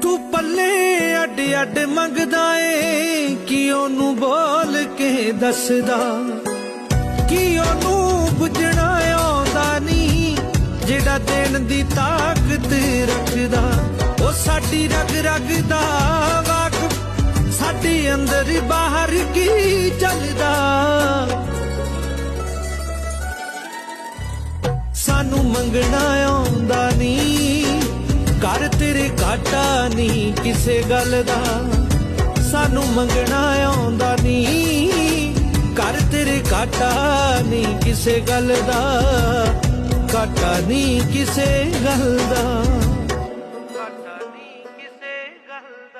तू पल्ले अड अड मंगदा ए कि ओनू बोल के दसदा कि ओनू बुझना आउंदा नहीं जेड़ा देण दी ताकत रखदा। ओ साडी रग रग दा वाकफ साडे अंदर बाहर की चलदा। सानू मंगना आउंदा नहीं कर तेरे घाटा नहीं किसे गल दा। सानू मंगना आउंदा नहीं कर तेरे घाटा नहीं किसे गल दा। घाटा नहीं किसे गल दा। घाटा नहीं किसे गल दा।